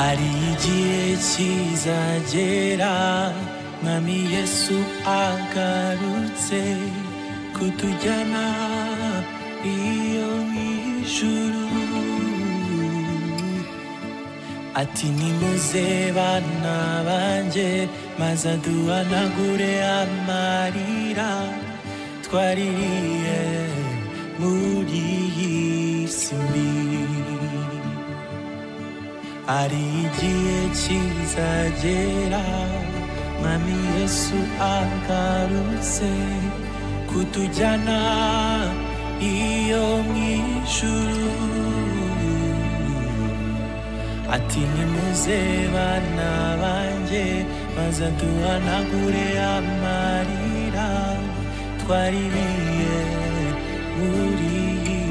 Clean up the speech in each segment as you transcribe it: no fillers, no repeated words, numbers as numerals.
hari igihe kizagera mwami Yesu agarutse kutujyana iyo mw'ijuru. Ati nimuze bana banje maze aduhanagure amarira twaririye muri iyi si mbi. Hari igihe kizagera mwami Yesu agarutse kutujyana iyo mw'ijuru. Ati nimuze bana banje maze aduhanagure amarira twaririye muri iyi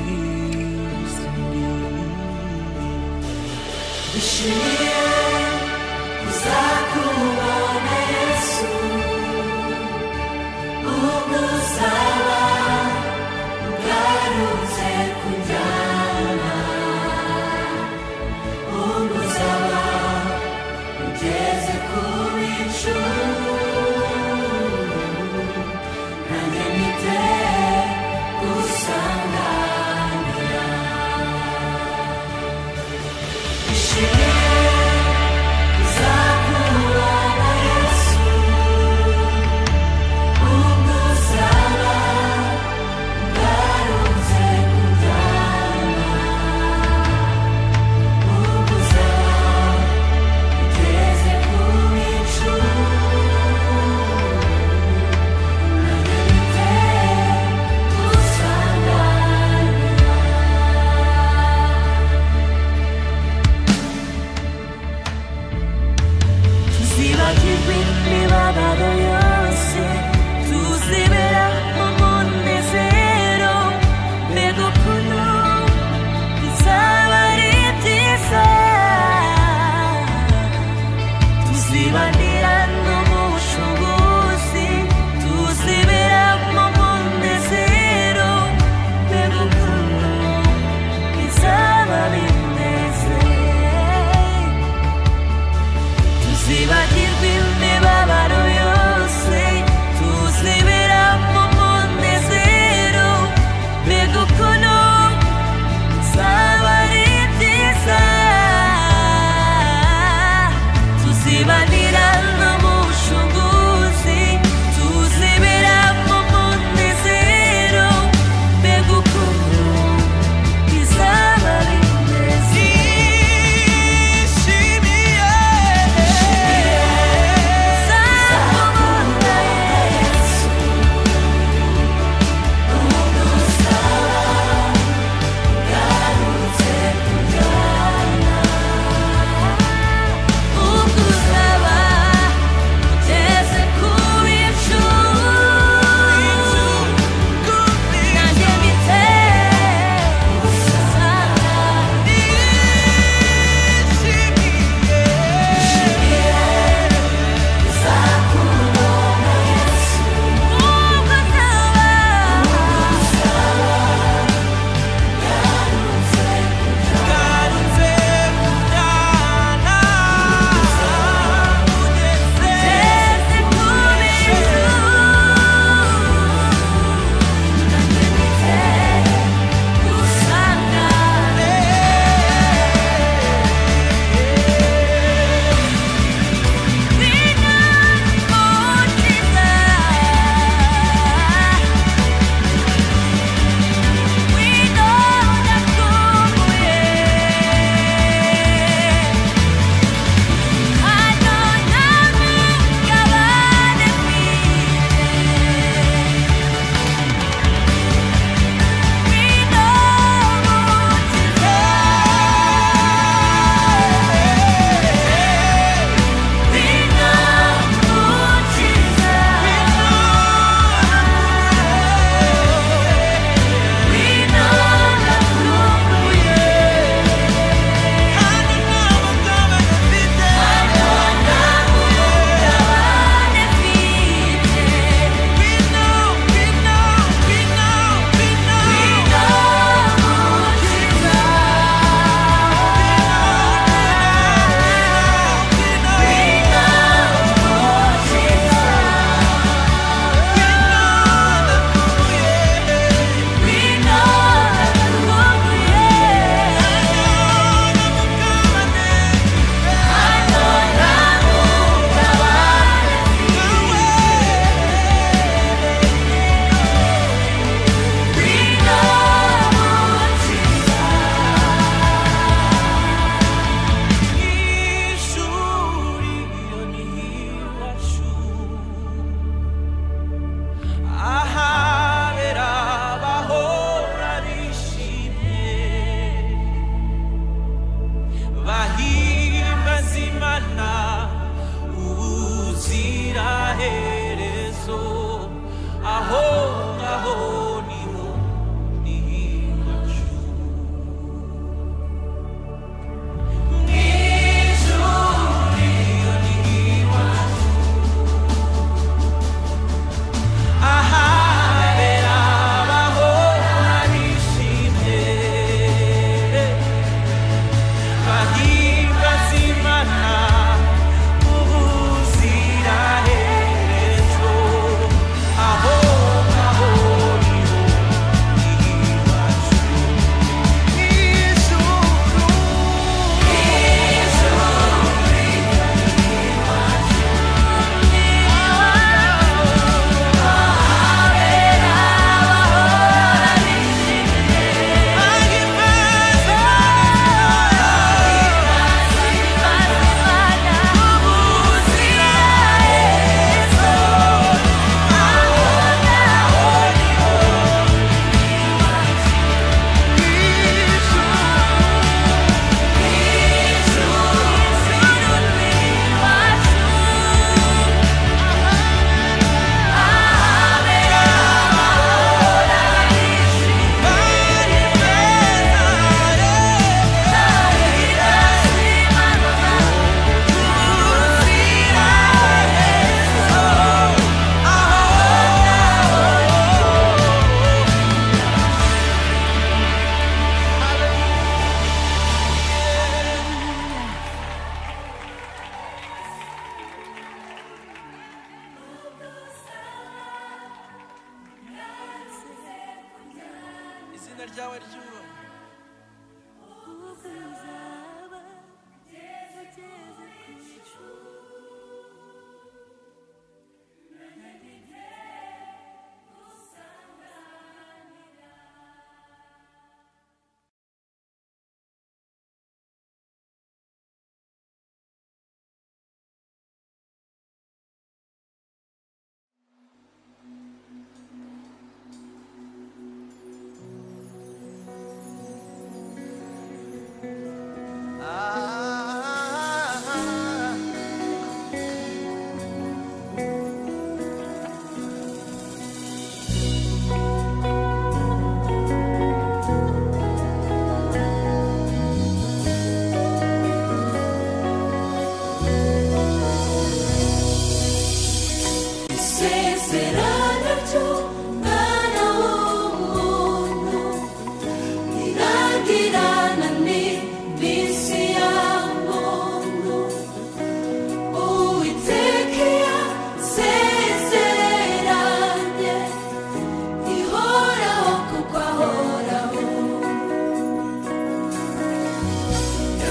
si mbi. Bishimiye kuzakubona Yesu ubwo uzaba ugarutse kunjyana, ubwo uzaba ugeze ku bicu nanjye mpite gusanganira. Bishimiye kuzakubona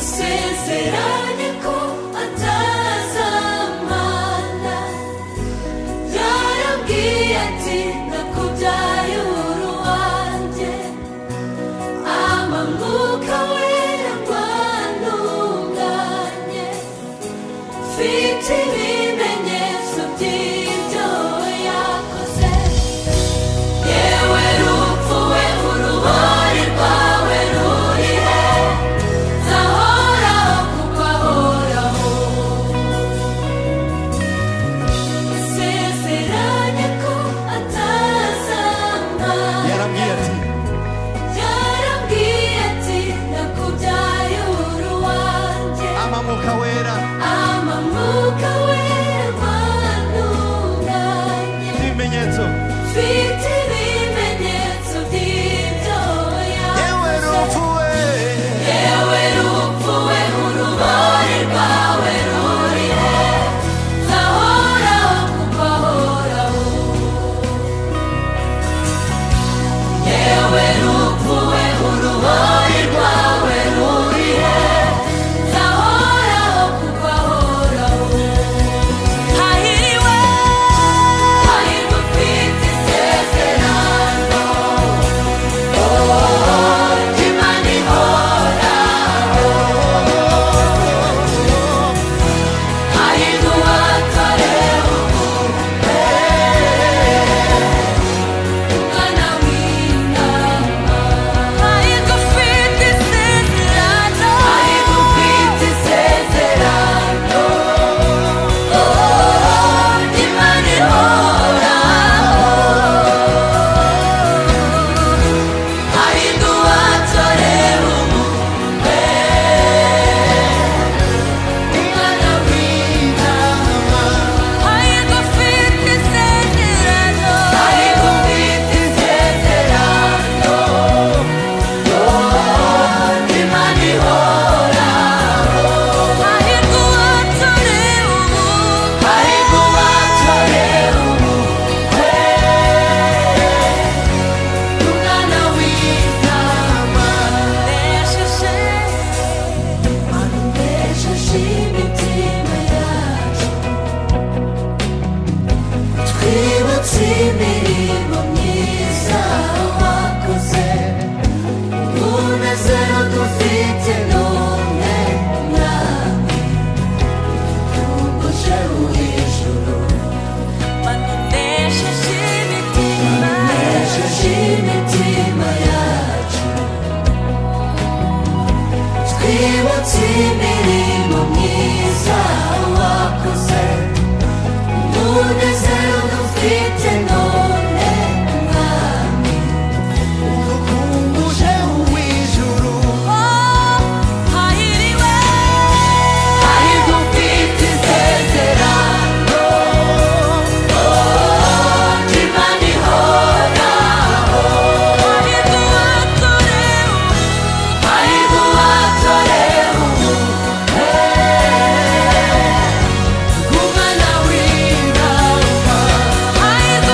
Isezeranye ko atazamana, yarambwiye ati ndakubyaye uri uwanjye, Mwuka Wera rwantunganye, mfite ibimenyetso by'ibyo yakoze. Yewe rupfu we urubori rwawe ruri he? Nzahoraho kuko ahoraho. Isezeranye ko atazamana, yarambwiye ati ndakubyaye uri uwanjye, Mwuka Wera Mwuka Wera rwantunganye, ibimenyetso mfite ibimenyetso by'ibyo yewe yakoze. rupfu we Yewe rupfu we urubori rwawe ruri he? Nzahoraho kuko ahoraho. Yewe rupfu we urubori rwawe ruri he? Nzahoraho kuko ahoraho. Hahiriwe ufite isezerano, Imana ihoraho. Hahirwa uwatorewe ubukwe, umwana w'intama. Hahirwa ufite isezerano, Imana ihoraho. Hahirwa uwatorewe ubukwe, umwana w'intama. Hahirwa ufite isezerano, Imana ihoraho. Hahirwa uwatorewe ubukwe, umwana w'intama. Anesheje imitima yacu, twibutse imirimo myiza wakoze, umunezero dufite none mwami, uje ujuru. Anesheje imitima yacu, twibutse imirimo myiza wakoze, umunezero dufite none mwami, uje uw'ijuru hahiriwe ufite isezerano, Imana ihoraho. Hahirwa uwatorewe ubukwe, umwana w'intama. Hahirwa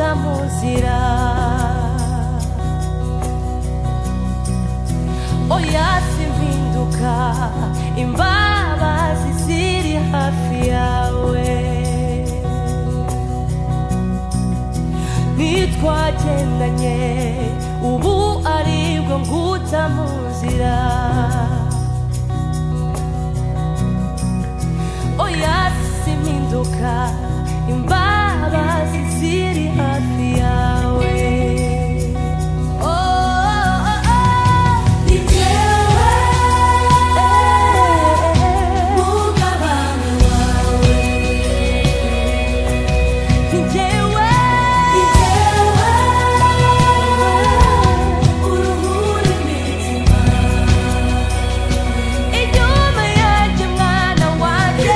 nguta mu nzira oya simpinduka imbabazi ziri hafi yawe nitwagendanye ubu aribwo nguta mu nzira oya simpinduka imbabazi ziri hafi yawe Inyuma yanjye mwana wanjye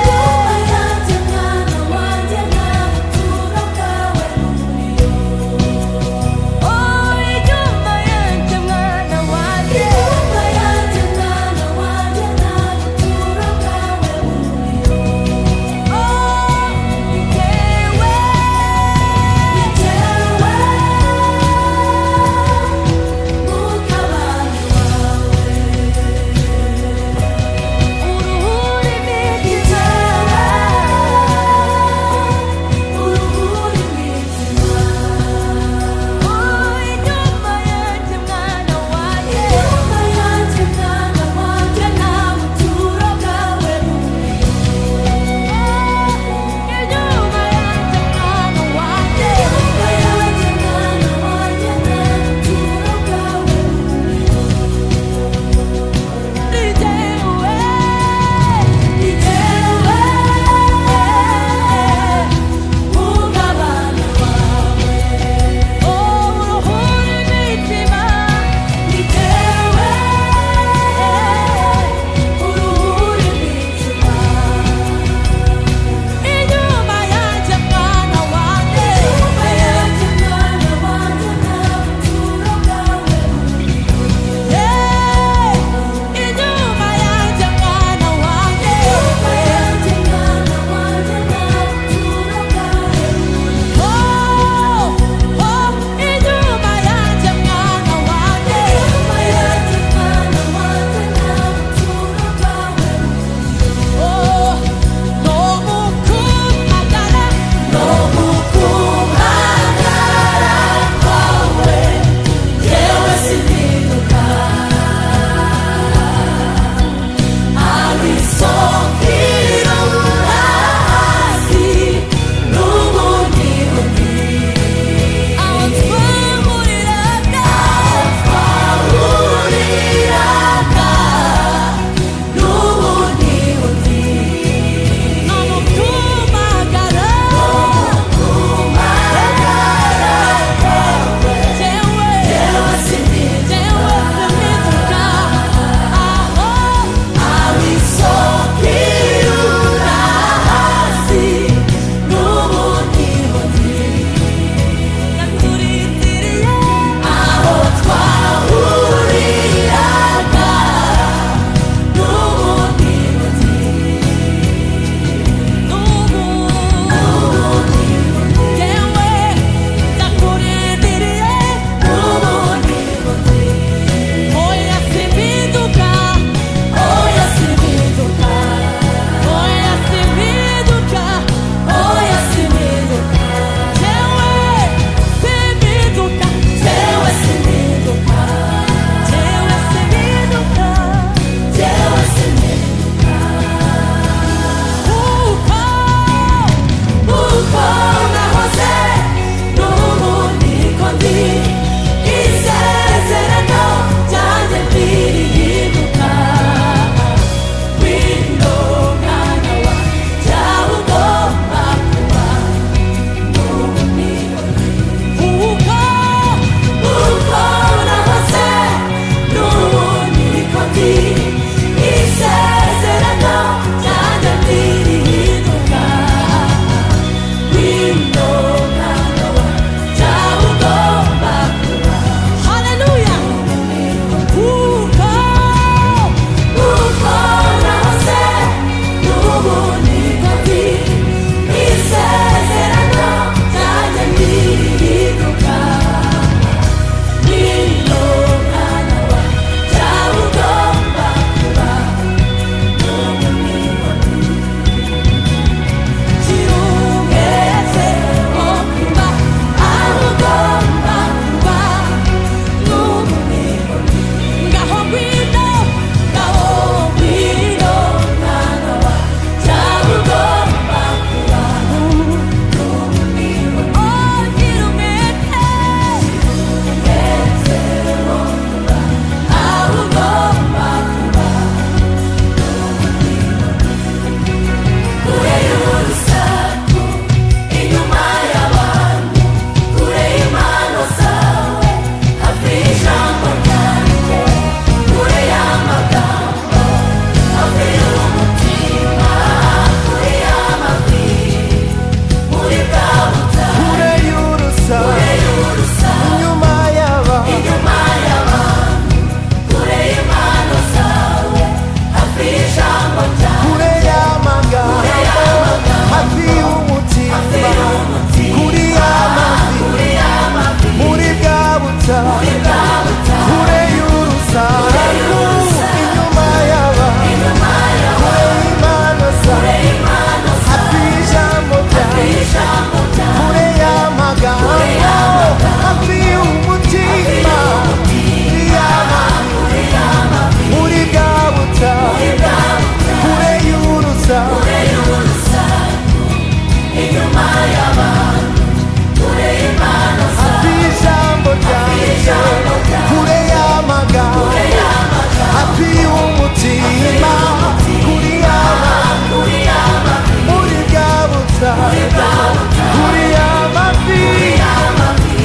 kuri amavi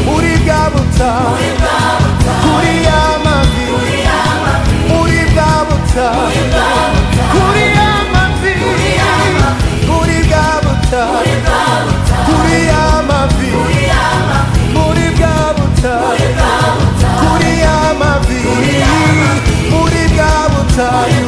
muri bwa butayu kuri amavi muri bwa butayu kuri amavi muri bwa butayu kuri amavi muri bwa butayu kuri amavi muri bwa butayu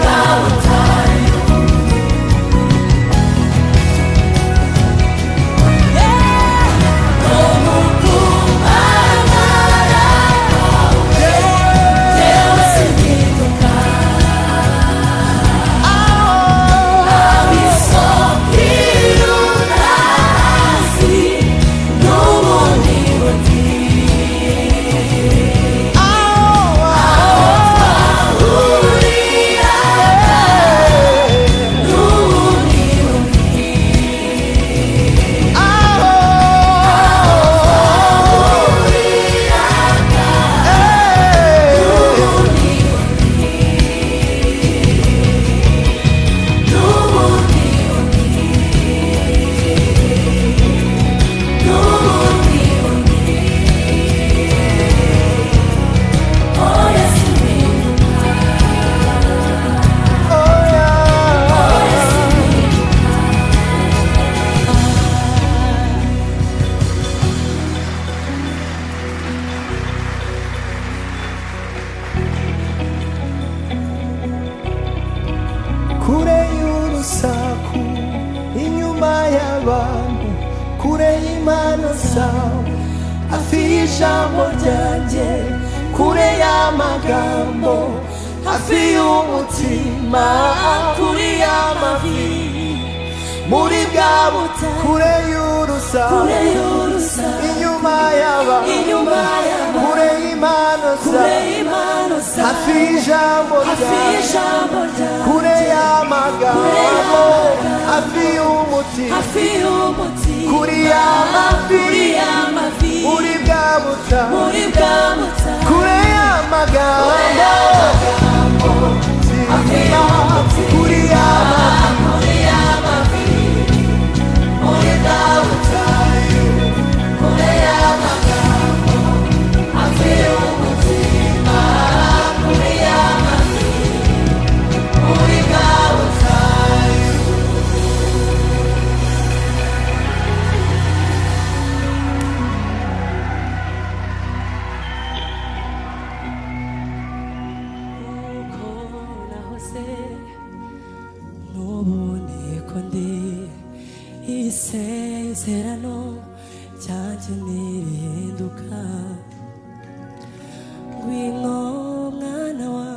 kure y'urusaku inyuma y'abantu kure y'impano zawe hafi y'ijambo ryanjye kure y'amagambo hafi y'umutima kuri y'amavi muri bwa butayu kure y'urusaku inyuma y'abantu kure y'impano zawe hafi y'ijambo ryanjye kure y'amagambo hafi y'umutima kuri y'amavi muri bwa butayu kure y'amagambo kuri y'amavi muri bwa butayu kure y'amagambo hafi y'umutima kuri y'amavi muri bwa butayu uko nahoze n'ubu niko ndi isezerano ryanjye ntirihinduka ngwino mwana wa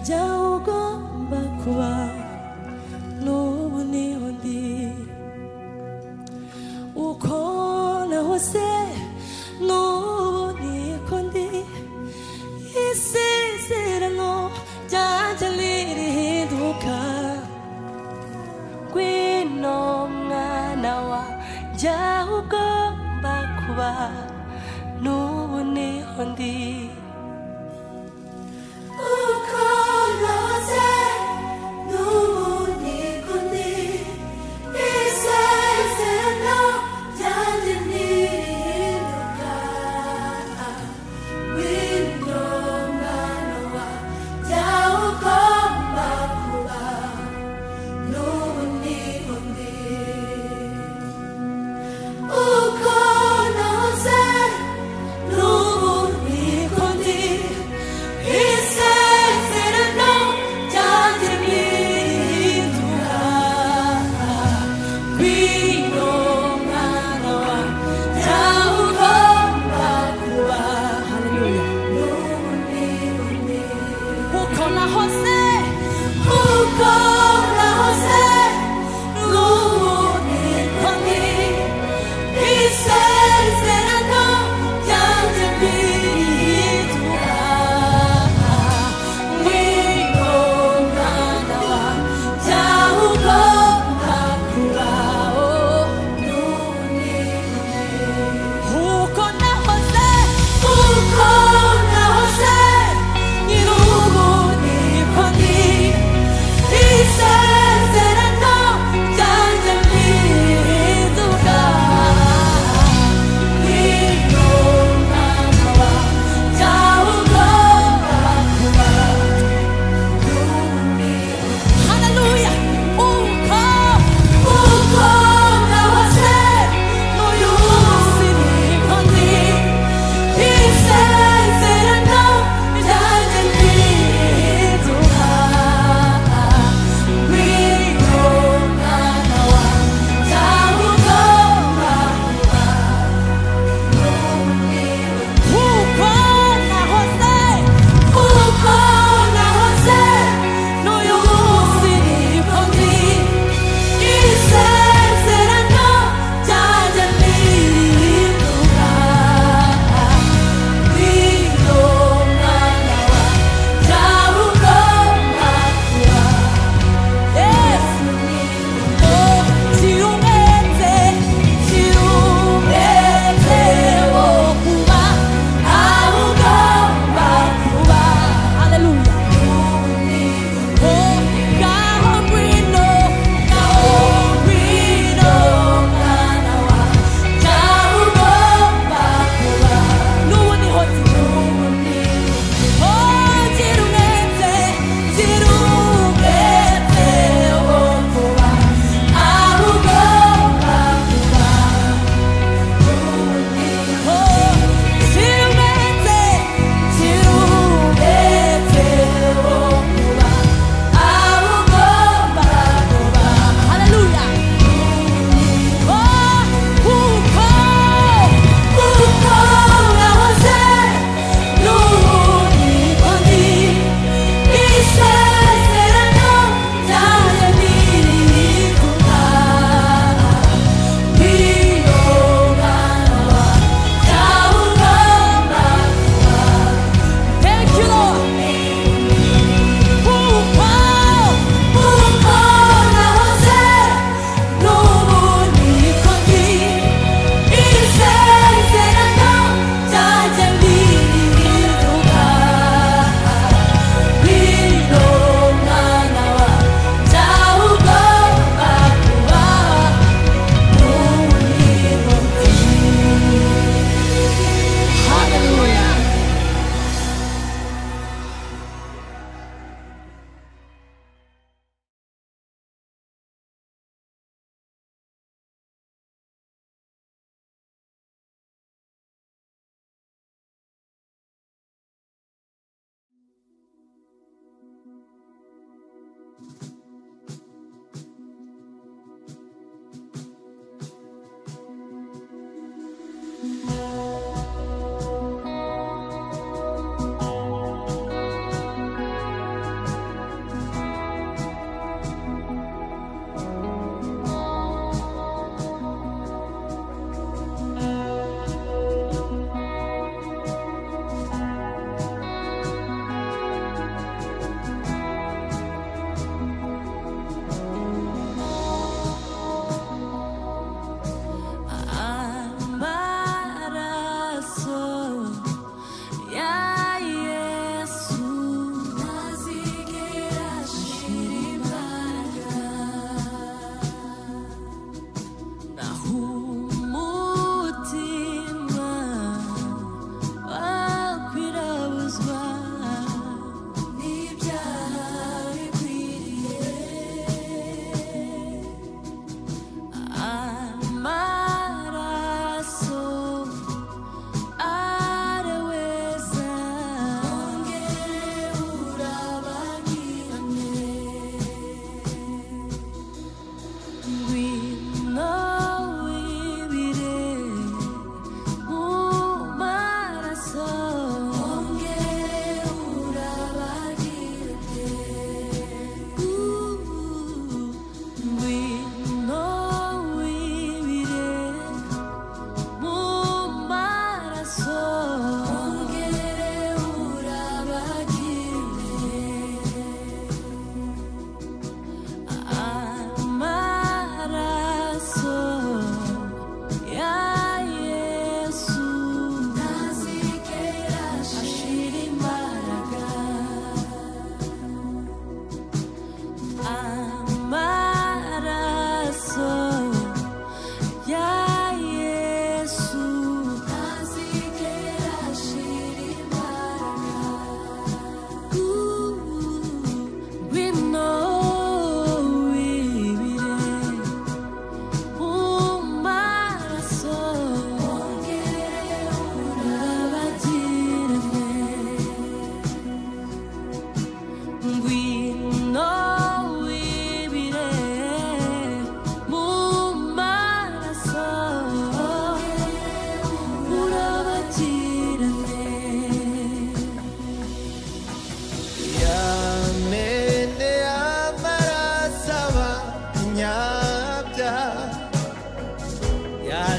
jya ugomba kuba n'ubu niho ndi uko nahoze n'ubu niko ndi isezerano ryanjye ntirihinduka ngwino mwana wa jya ugomba kuba n'ubu niho ndi uko nahoze n'ubu niko ndi isezerano ryanjye ntirihinduka ngwino mwana wa jya ugomba kuba n'ubu niho ndi uko nahoze n'ubu niko ndi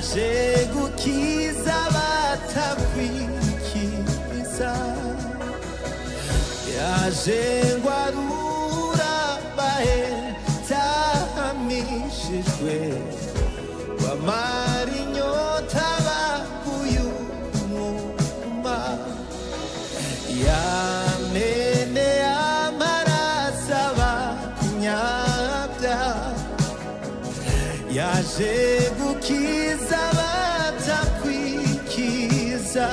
yaje gukiza batakwikiriza, yaje ngwarura bahetahamishijwe, bamara inyota baguye umwuma, yamene amaraso abanyabyaha, yaje gukiza batakwikiza,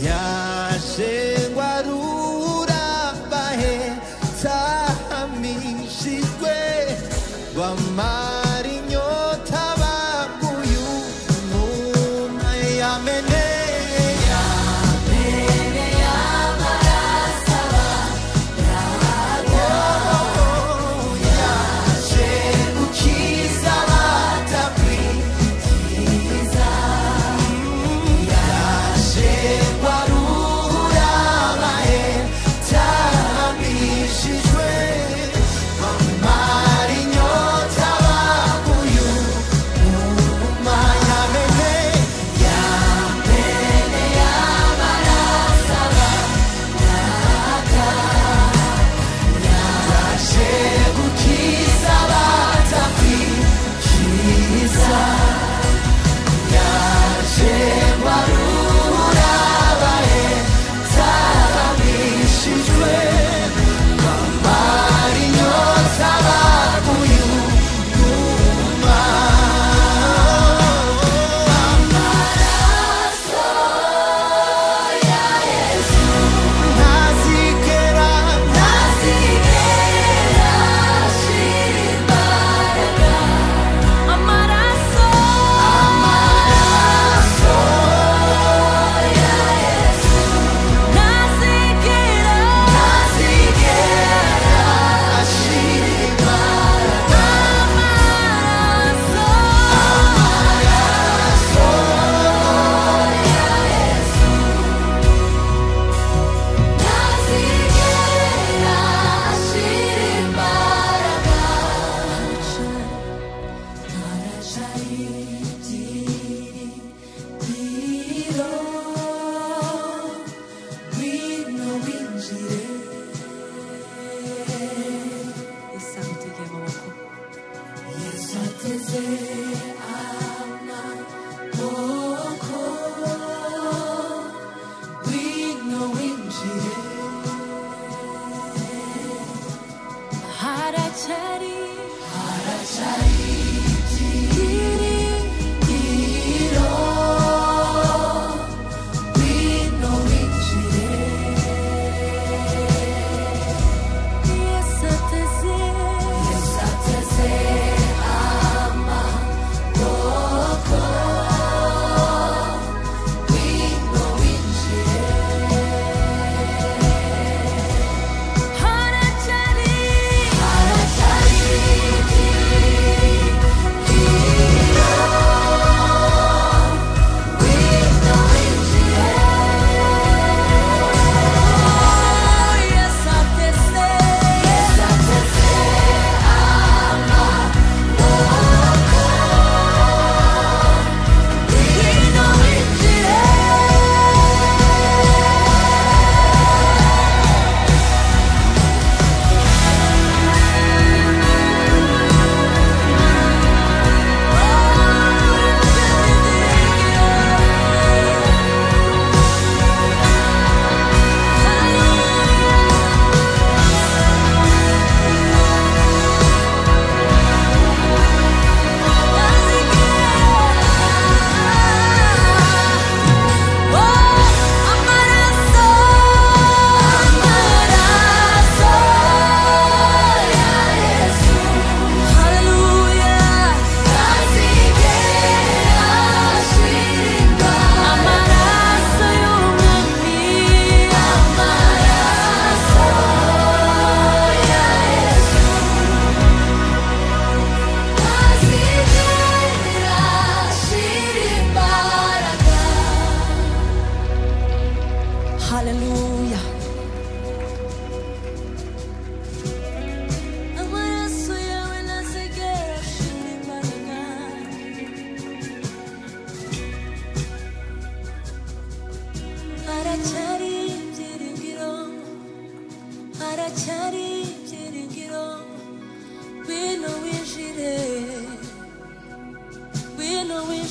yaje ngwarura bahetahamishijwe, bamara inyota baguye umwuma, yamene amaraso abanyabyaha, yaje gukiza batakwikiza, yaje ngwarura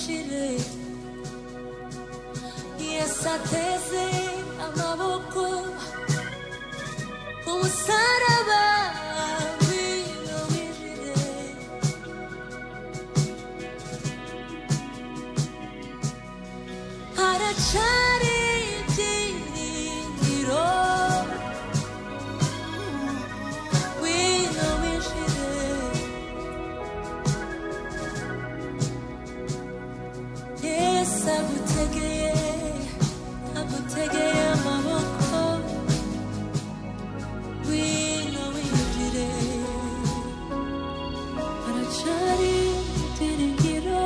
winjire Yesu ateze amaboko umusaraba ngwino winjire haracari ibyiringiro ngwino winjire Yesu agutegeye amaboko ngwino winjire haracari ibyiringiro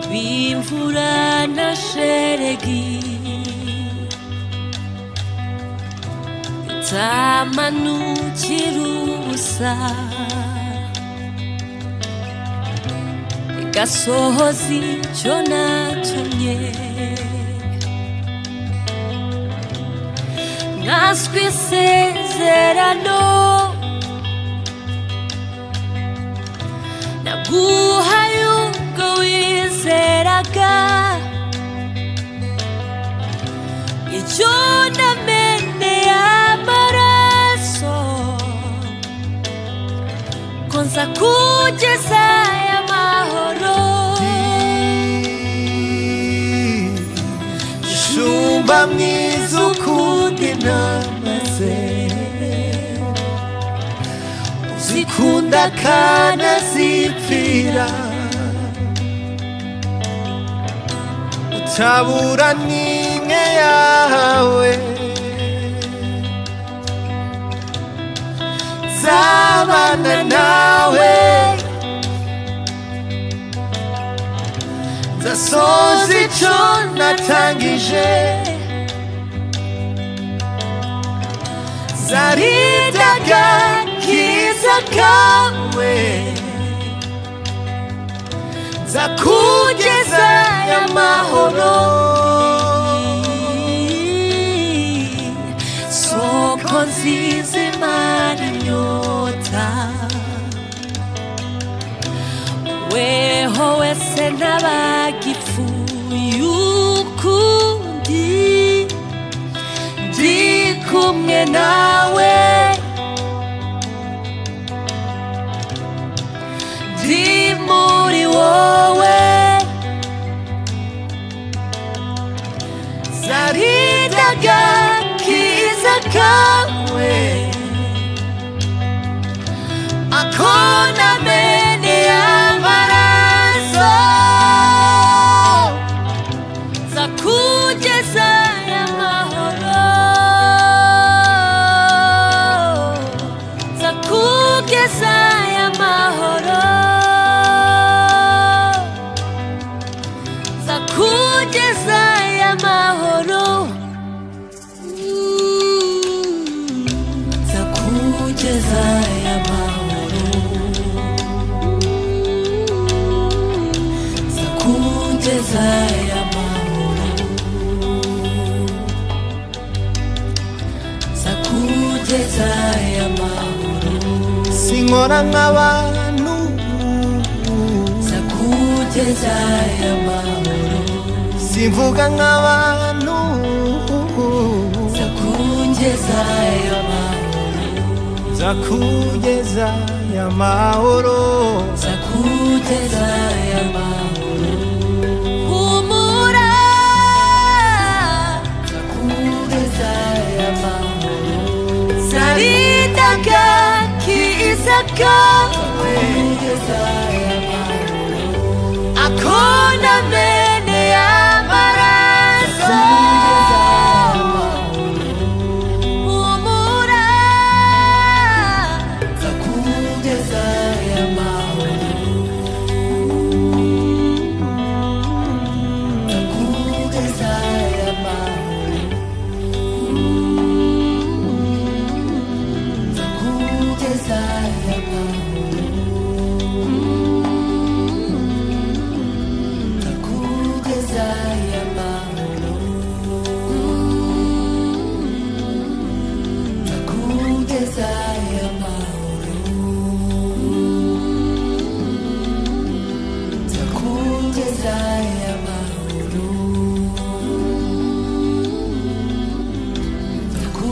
Bimvura na sheregi itamanukira ubusa igasohoza icyo natumye nkaswe isezerano naguhaye ubwo wizeraga icyo nameneye amaraso ko nza kugeza aya mahoro Shumba mwiza ukunda intama ze uzikunda kanazipfira utabura n'imwe yawe zabana nawe nzasoza icyo natangije zarindaga kiza kawe nzakugeza amahoro soko nziza imara inyota weho wese na ntabagipfuye ukundi ndi kumwe nawe ndi muri wowe zarindaga kiza kawe akona mene y'amaraso zakugeza y'amahoro zakugeza y'amahoro zakugeza y'amahoro zakugeza y'amahoro zakugeza y'amahoro zakugeza y'amahoro sinkora nk'abantu zakugeza y'amahoro simvuga nk'abantu zakugeza y'amahoro zakugeza y'amahoro zakugeza y'amahoro humura zakugeza y'amahoro zarindaga kiza kawe zakugeza y'amahoro akona mene y'amaraso humura zakugeza y'amahoro zakugeza y'amahoro zakugeza y'amahoro zakugeza y'amahoro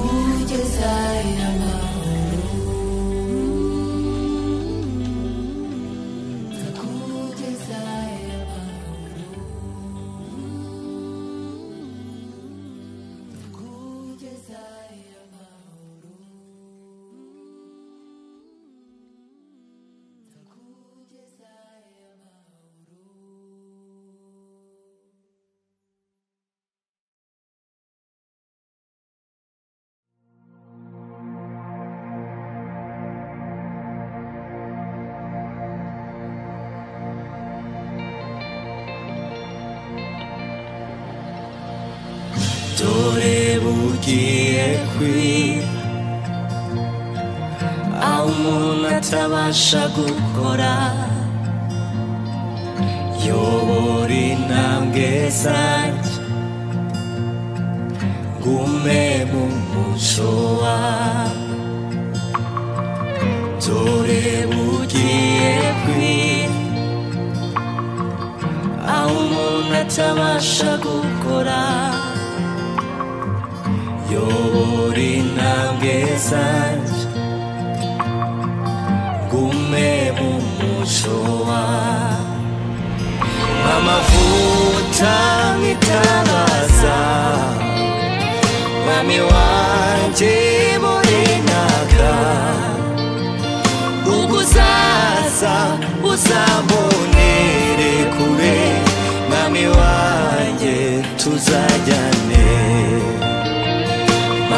zakugeza y'amahoro zakugeza y'amahoro zakugeza y'amahoro zakugeza dore bugiye kwira aho umuntu atabasha gukora yobora intambwe zanjye ngume mu muco wawe dore bugiye kwira aho umuntu atabasha gukora yobora intambwe zanjye ngume mu muco wawe amavuta nk'itabaza mwami wanjye muri naka ubwo uzaza uzambonere kure mwami wanjye tuzajyane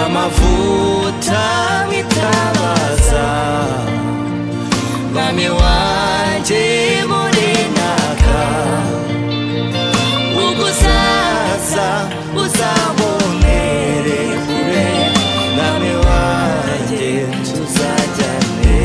amavuta nk'itabaza mwami wanjye muri naka ubwo uzaza uzambonere kure mwami wanjye tuzajyane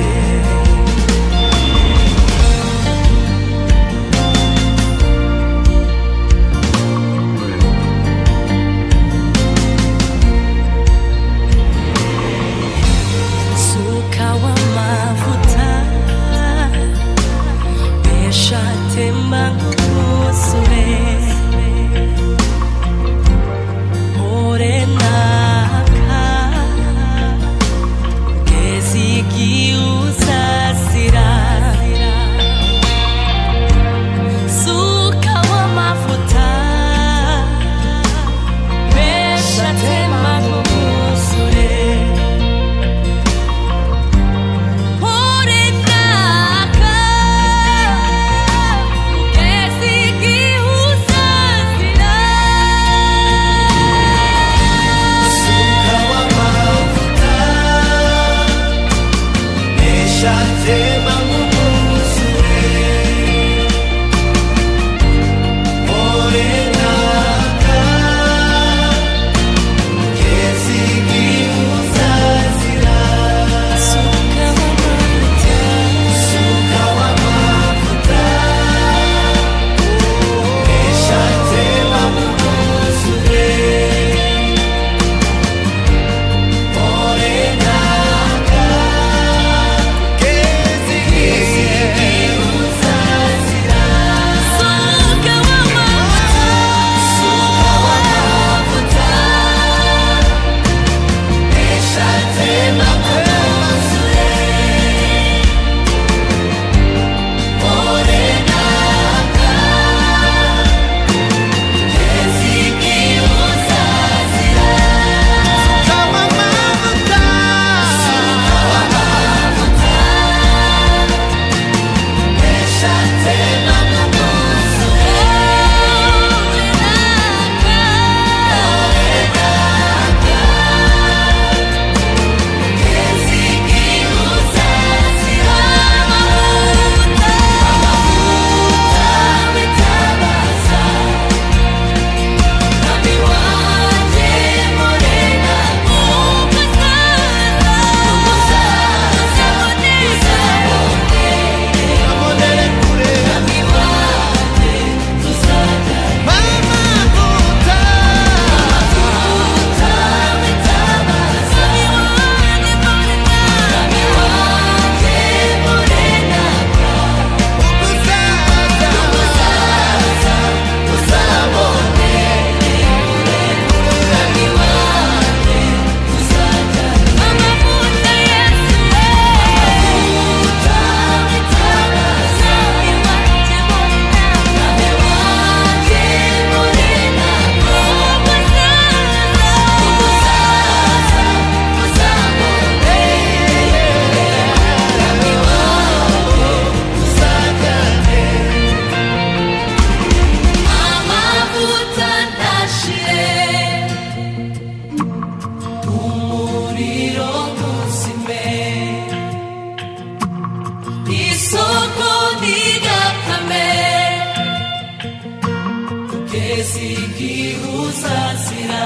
Uzazira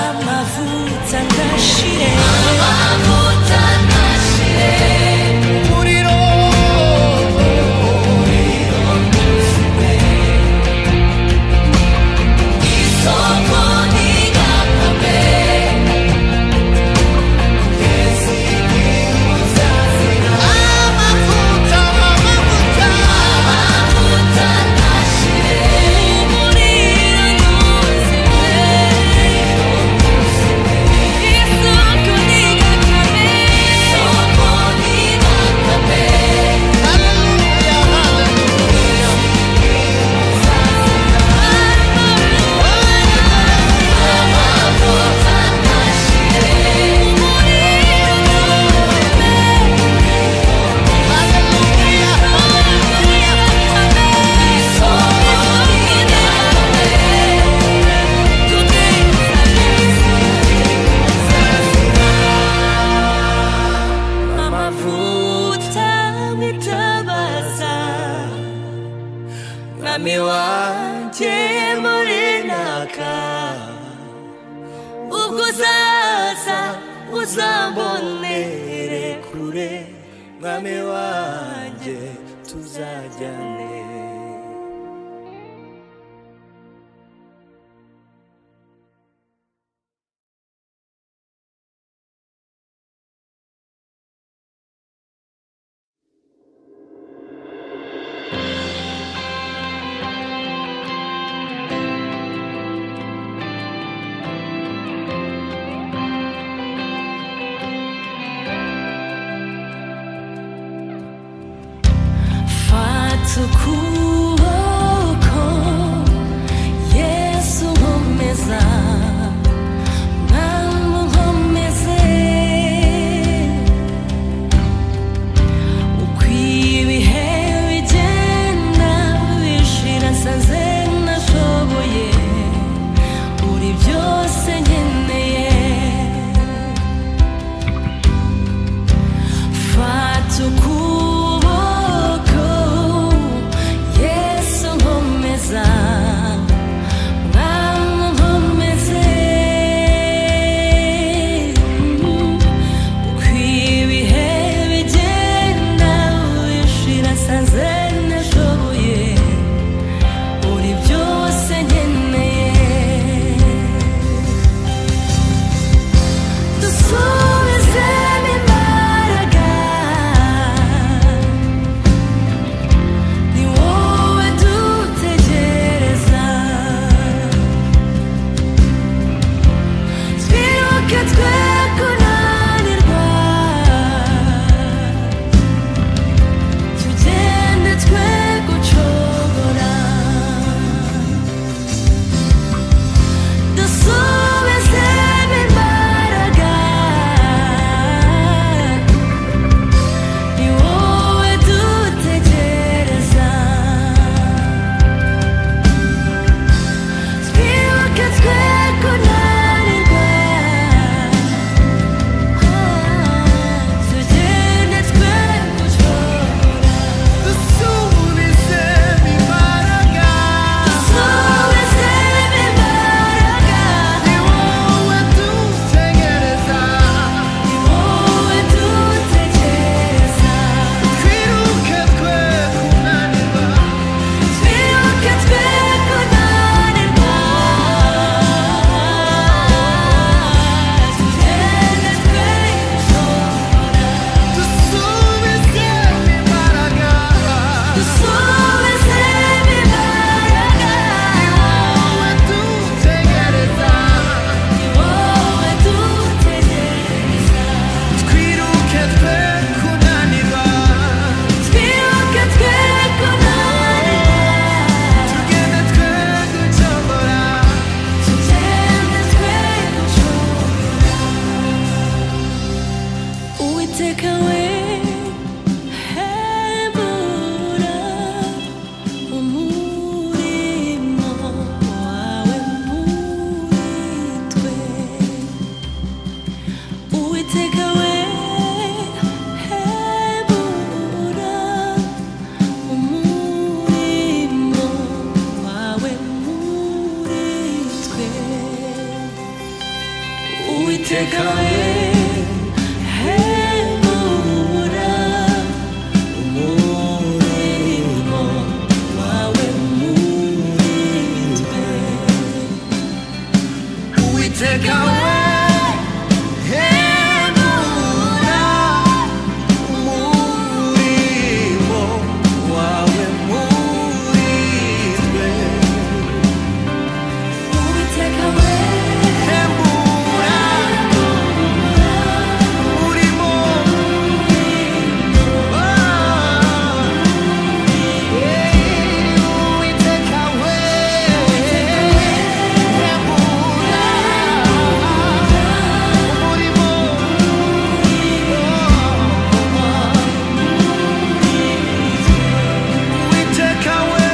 amavuta ndashire amavuta ntashire umuriro ntuzume isoko ntigakame kugeza igihe uzazira amavuta amavuta ntashire umuriro Mwami wanje murinaka ubwo uzaza uzambonere kure Mwami wanje tuzajyane ukuboko Yesu nkomeza nkomeze uko ibihe bigenda bishira nsanze nashoboye uri byose nkeneye fata ukuboko Uwiteka we hembura umurimo wawe muri twe. Uwiteka we hembura umurimo wawe muri twe. Uwiteka we Hembura umurimo Uwiteka we hembura umurimo Uwiteka we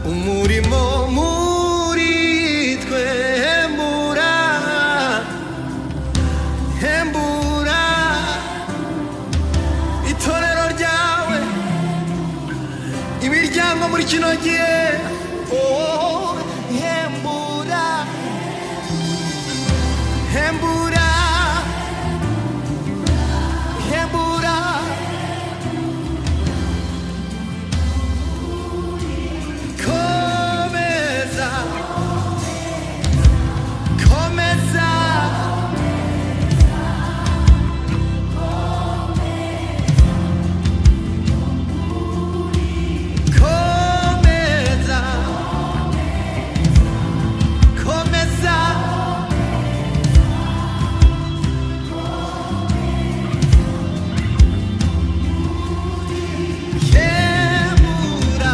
umurimo muri twe. Hembura hembura itorero ryawe, imiryango muri kino gihe. Oh, hembura hembura hembura komeza komeza komeza komeza hembura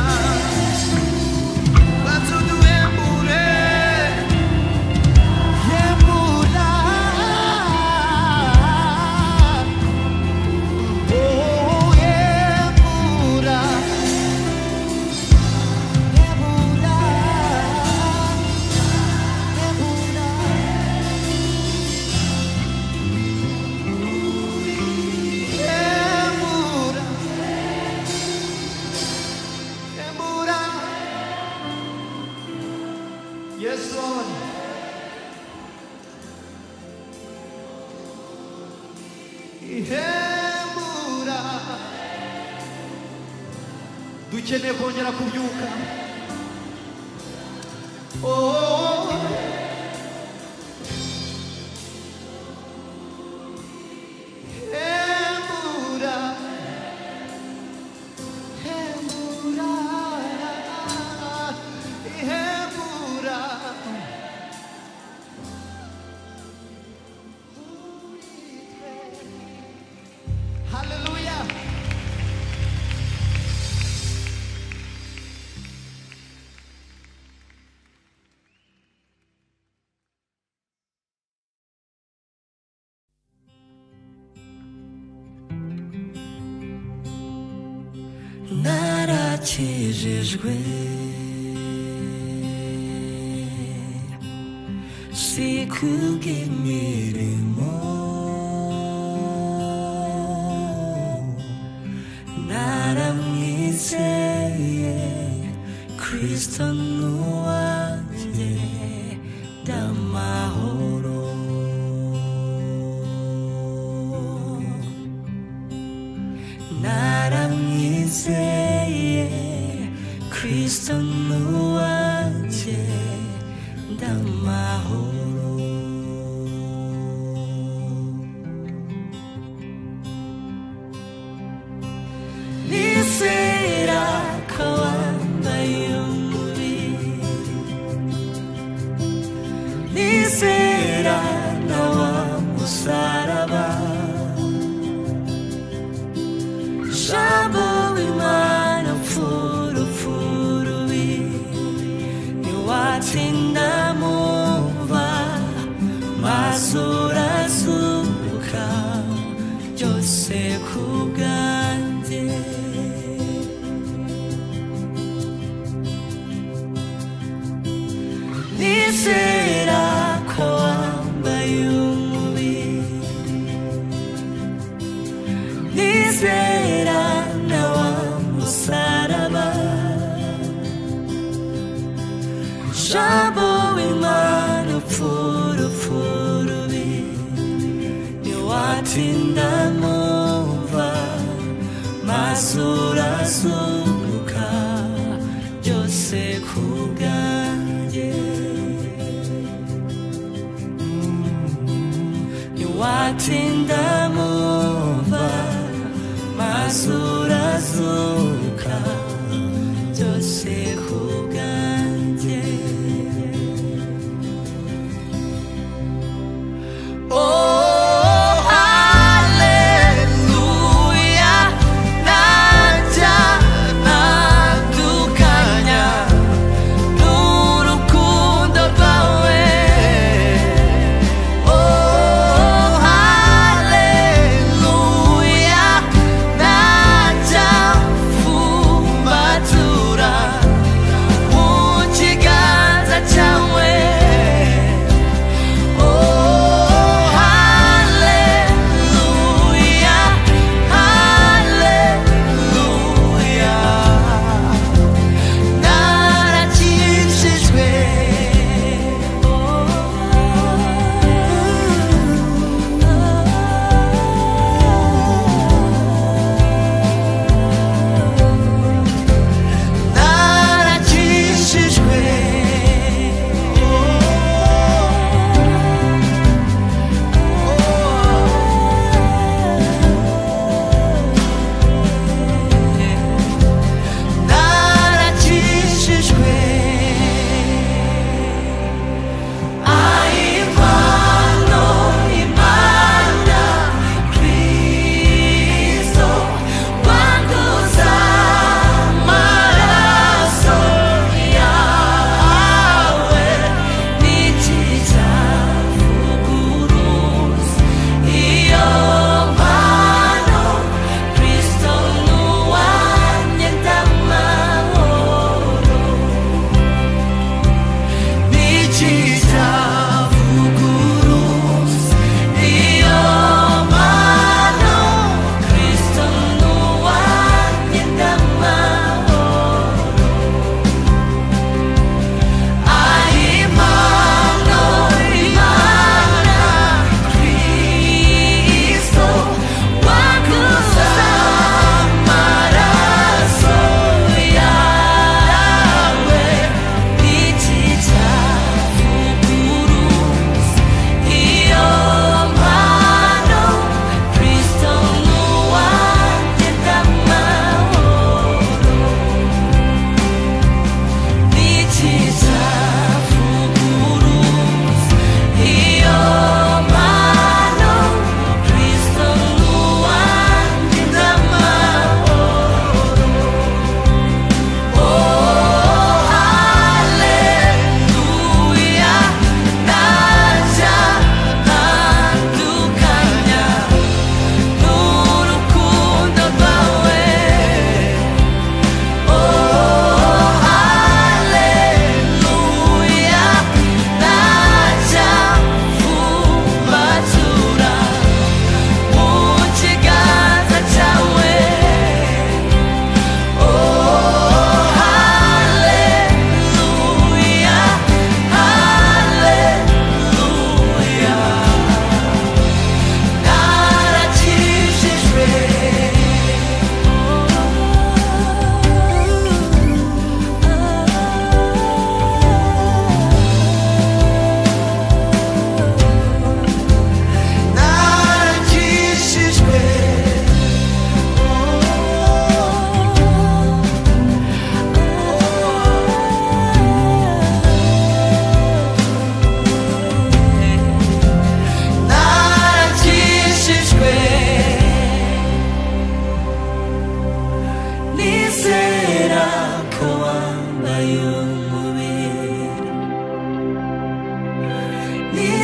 batuduhembure hembura oh hembura hembura hembura hembura. Yes, Lord. Hembura. Dukeneye kongera kubyuka. Oh. Hembura. Hembura. Hembura. Hallelujah. narakijijwe si kubw'imirimo naramwizeye Kristo n'uwanjye ndamahoro naramwizeye Kristo n'uwanjye ndamahoro nizera ko wambaye umubiri nizera na wa musaraba jambo w'Imana mfurufurubi niwatinda mumva maze urazuka byose kubwanjye nizera ko wambaye umubiri nizera na wa musaraba jambo w'Imana mfurufurubi niwatinda mumva maze urazuka byose kubwanjye niwatinda mumva maze urazuka byose kubwanjye Hallelujah,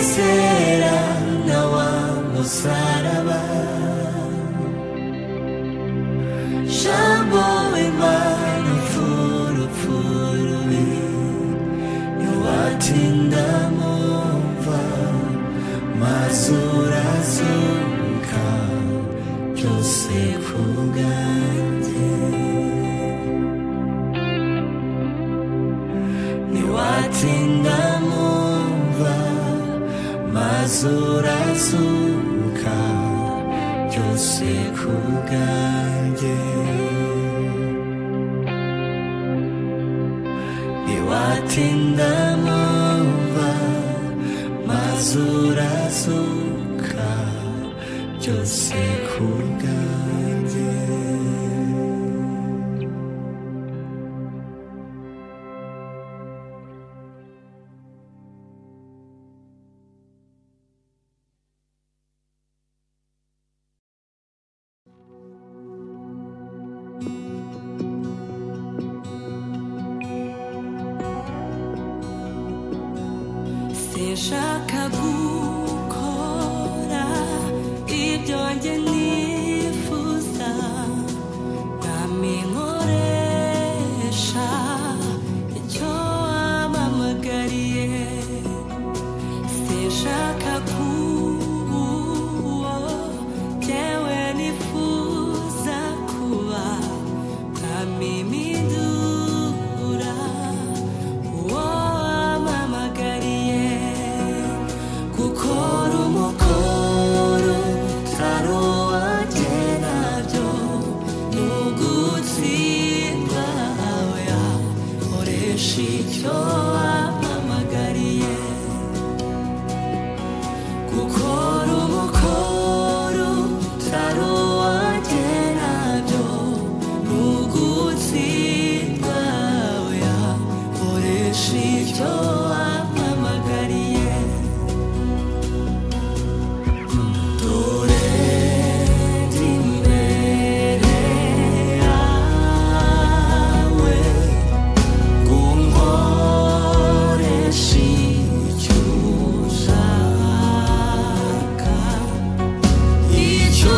kwizera na wa musaraba. Jambo w'Imana mfurufurubi ntiwatinda mumva maze urazuka byose ku bwanjye. Ntiwatinda mumva maze urazuka byose ku bwanjye. Ntiwatinda mumva maze urazuka byose ku bwanjye. Sinshaka gukora ibyo njye nifuza, nami nkoresha icyo wampamagariye. Sinshaka kuba uwo jyewe nifuza kuba, nami mpindura uwo wampamagariye. Gukora umukoro utari uwanjye nabyo ni ugutsindwa, oya nkoresha icyo wampamagariye. Gukora umukoro utari uwanjye nabyo ni ugutsindwa, oya nkoresha icyo wampamagariye. Icyo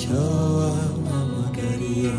icyo wampamagariye.